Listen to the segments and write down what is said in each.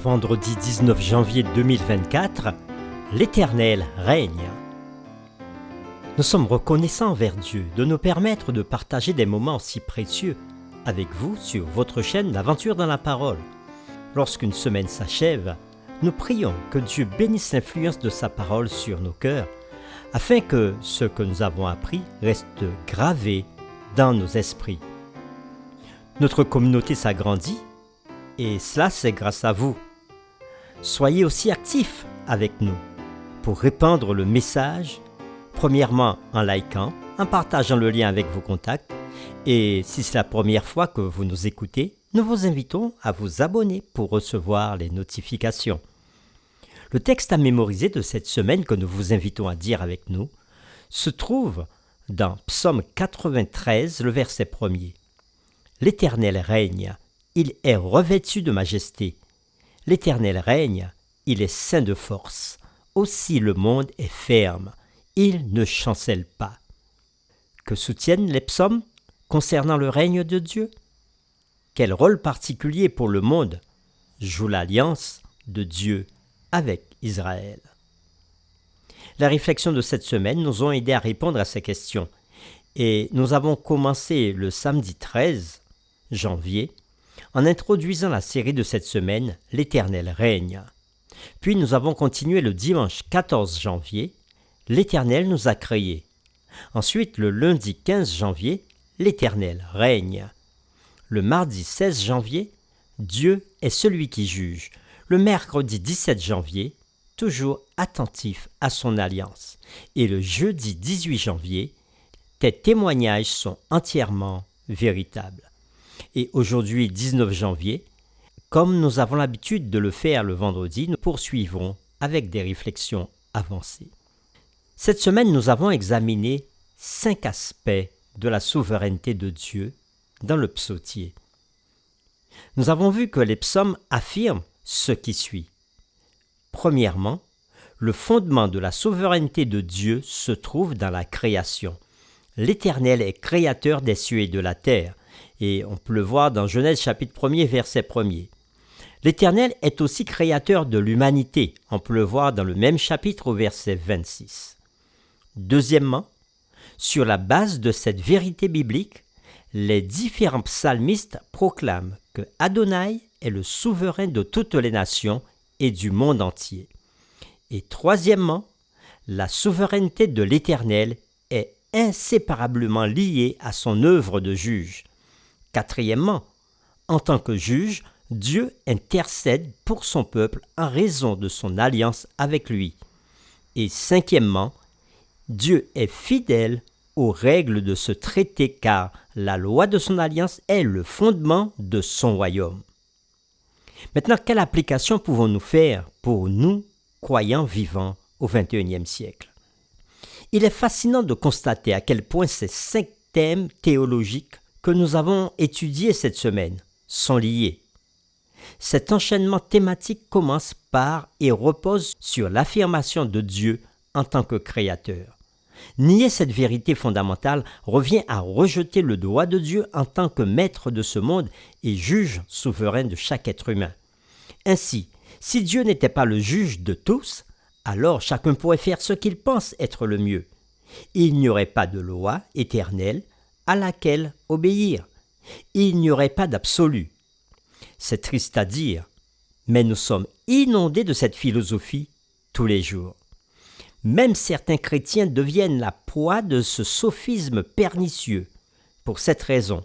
Vendredi 19 janvier 2024, l'Éternel règne. Nous sommes reconnaissants envers Dieu de nous permettre de partager des moments si précieux avec vous sur votre chaîne L'Aventure dans la Parole. Lorsqu'une semaine s'achève, nous prions que Dieu bénisse l'influence de sa parole sur nos cœurs, afin que ce que nous avons appris reste gravé dans nos esprits. Notre communauté s'agrandit, et cela c'est grâce à vous. Soyez aussi actifs avec nous pour répandre le message, premièrement en likant, en partageant le lien avec vos contacts, et si c'est la première fois que vous nous écoutez, nous vous invitons à vous abonner pour recevoir les notifications. Le texte à mémoriser de cette semaine que nous vous invitons à dire avec nous se trouve dans Psaume 93, le verset 1er. L'Éternel règne, il est revêtu de majesté. L'Éternel règne, il est saint de force. Aussi le monde est ferme, il ne chancelle pas. Que soutiennent les psaumes concernant le règne de Dieu? Quel rôle particulier pour le monde joue l'alliance de Dieu avec Israël? La réflexion de cette semaine nous ont aidé à répondre à ces questions. Et nous avons commencé le samedi 13 janvier en introduisant la série de cette semaine, l'Éternel règne. Puis nous avons continué le dimanche 14 janvier, l'Éternel nous a créés. Ensuite, le lundi 15 janvier, l'Éternel règne. Le mardi 16 janvier, Dieu est celui qui juge. Le mercredi 17 janvier, toujours attentif à son alliance. Et le jeudi 18 janvier, tes témoignages sont entièrement véritables. Et aujourd'hui, 19 janvier, comme nous avons l'habitude de le faire le vendredi, nous poursuivrons avec des réflexions avancées. Cette semaine, nous avons examiné 5 aspects de la souveraineté de Dieu dans le psautier. Nous avons vu que les psaumes affirment ce qui suit. Premièrement, le fondement de la souveraineté de Dieu se trouve dans la création. L'Éternel est créateur des cieux et de la terre. Et on peut le voir dans Genèse chapitre 1er, verset 1er. L'Éternel est aussi créateur de l'humanité. On peut le voir dans le même chapitre au verset 26. Deuxièmement, sur la base de cette vérité biblique, les différents psalmistes proclament que Adonai est le souverain de toutes les nations et du monde entier. Et troisièmement, la souveraineté de l'Éternel est inséparablement liée à son œuvre de juge. Quatrièmement, en tant que juge, Dieu intercède pour son peuple en raison de son alliance avec lui. Et cinquièmement, Dieu est fidèle aux règles de ce traité car la loi de son alliance est le fondement de son royaume. Maintenant, quelle application pouvons-nous faire pour nous, croyants vivants au XXIe siècle? Il est fascinant de constater à quel point ces 5 thèmes théologiques que nous avons étudiés cette semaine sont liés. Cet enchaînement thématique commence par et repose sur l'affirmation de Dieu en tant que créateur. Nier cette vérité fondamentale revient à rejeter le droit de Dieu en tant que maître de ce monde et juge souverain de chaque être humain. Ainsi, si Dieu n'était pas le juge de tous, alors chacun pourrait faire ce qu'il pense être le mieux. Il n'y aurait pas de loi éternelle à laquelle obéir. Il n'y aurait pas d'absolu. C'est triste à dire, mais nous sommes inondés de cette philosophie tous les jours. Même certains chrétiens deviennent la proie de ce sophisme pernicieux. Pour cette raison,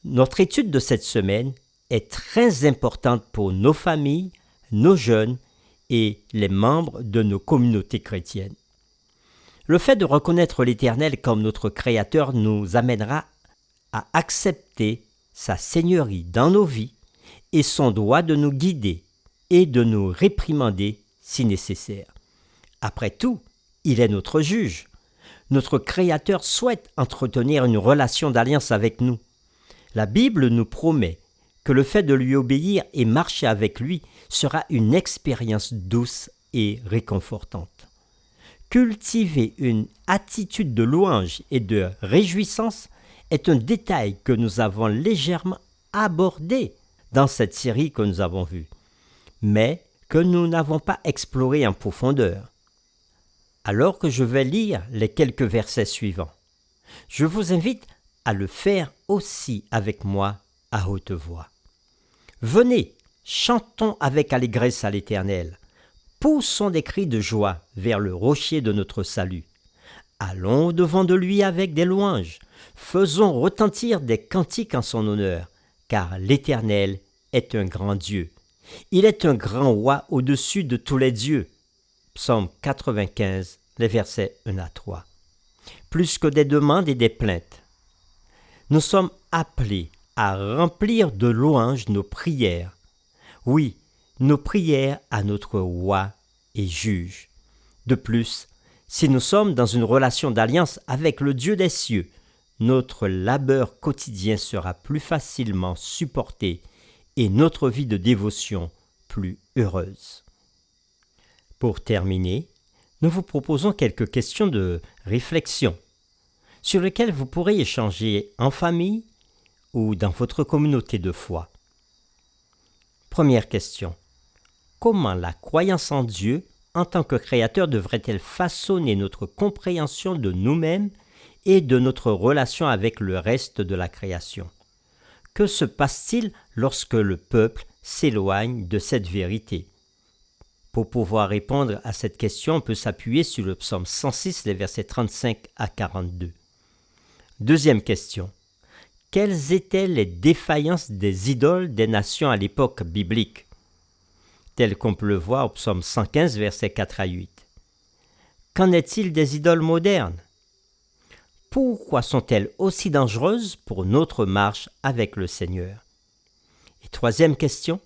notre étude de cette semaine est très importante pour nos familles, nos jeunes et les membres de nos communautés chrétiennes. Le fait de reconnaître l'Éternel comme notre Créateur nous amènera à accepter sa seigneurie dans nos vies et son droit de nous guider et de nous réprimander si nécessaire. Après tout, il est notre juge. Notre Créateur souhaite entretenir une relation d'alliance avec nous. La Bible nous promet que le fait de lui obéir et marcher avec lui sera une expérience douce et réconfortante. Cultiver une attitude de louange et de réjouissance est un détail que nous avons légèrement abordé dans cette série que nous avons vue. mais que nous n'avons pas exploré en profondeur. Alors que je vais lire les quelques versets suivants, je vous invite à le faire aussi avec moi à haute voix. Venez, chantons avec allégresse à l'Éternel. Poussons des cris de joie vers le rocher de notre salut. Allons au-devant de lui avec des louanges. Faisons retentir des cantiques en son honneur, car l'Éternel est un grand Dieu. Il est un grand roi au-dessus de tous les dieux. Psaume 95, les versets 1 à 3. Plus que des demandes et des plaintes, nous sommes appelés à remplir de louanges nos prières. Oui, nos prières à notre roi et juge. De plus, si nous sommes dans une relation d'alliance avec le Dieu des cieux, notre labeur quotidien sera plus facilement supporté et notre vie de dévotion plus heureuse. Pour terminer, nous vous proposons quelques questions de réflexion sur lesquelles vous pourrez échanger en famille ou dans votre communauté de foi. Première question. Comment la croyance en Dieu en tant que créateur devrait-elle façonner notre compréhension de nous-mêmes et de notre relation avec le reste de la création? Que se passe-t-il lorsque le peuple s'éloigne de cette vérité? Pour pouvoir répondre à cette question, on peut s'appuyer sur le psaume 106, les versets 35 à 42. Deuxième question. Quelles étaient les défaillances des idoles des nations à l'époque biblique? Tel qu'on peut le voir au psaume 115, versets 4 à 8. Qu'en est-il des idoles modernes? Pourquoi sont-elles aussi dangereuses pour notre marche avec le Seigneur? Et troisième question.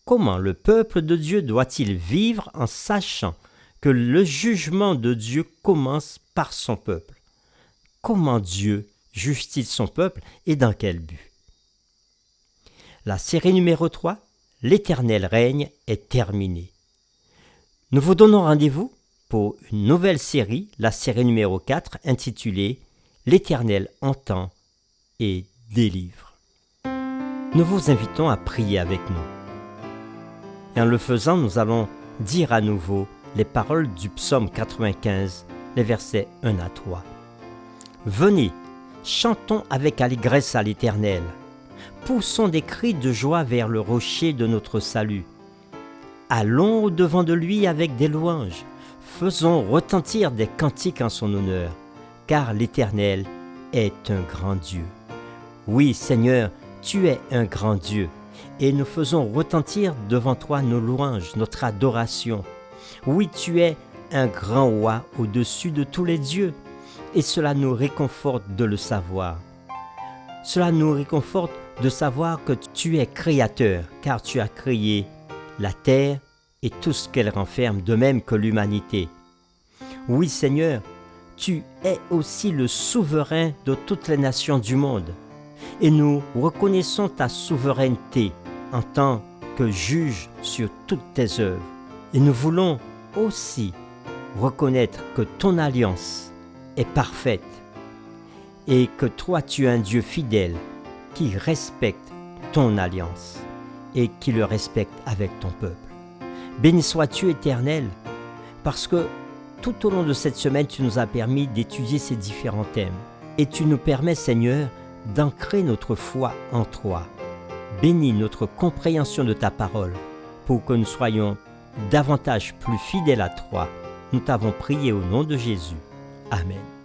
Comment le peuple de Dieu doit-il vivre en sachant que le jugement de Dieu commence par son peuple? Comment Dieu juge-t-il son peuple et dans quel but? La série numéro 3, L'Éternel règne, est terminée. Nous vous donnons rendez-vous pour une nouvelle série, la série numéro 4, intitulée L'Éternel entend et délivre. Nous vous invitons à prier avec nous. Et en le faisant, nous allons dire à nouveau les paroles du psaume 95, les versets 1 à 3. Venez, chantons avec allégresse à l'Éternel. Poussons des cris de joie vers le rocher de notre salut. Allons au-devant de lui avec des louanges. Faisons retentir des cantiques en son honneur, car l'Éternel est un grand Dieu. Oui, Seigneur, tu es un grand Dieu, et nous faisons retentir devant toi nos louanges, notre adoration. Oui, tu es un grand roi au-dessus de tous les dieux, et cela nous réconforte de le savoir. Cela nous réconforte de savoir que tu es créateur, car tu as créé la terre et tout ce qu'elle renferme, de même que l'humanité. Oui, Seigneur, tu es aussi le souverain de toutes les nations du monde, et nous reconnaissons ta souveraineté en tant que juge sur toutes tes œuvres. Et nous voulons aussi reconnaître que ton alliance est parfaite et que toi tu es un Dieu fidèle qui respecte ton alliance et qui le respecte avec ton peuple. Béni sois-tu, Éternel, parce que tout au long de cette semaine, tu nous as permis d'étudier ces différents thèmes et tu nous permets, Seigneur, d'ancrer notre foi en toi. Bénis notre compréhension de ta parole pour que nous soyons davantage plus fidèles à toi. Nous t'avons prié au nom de Jésus. Amen.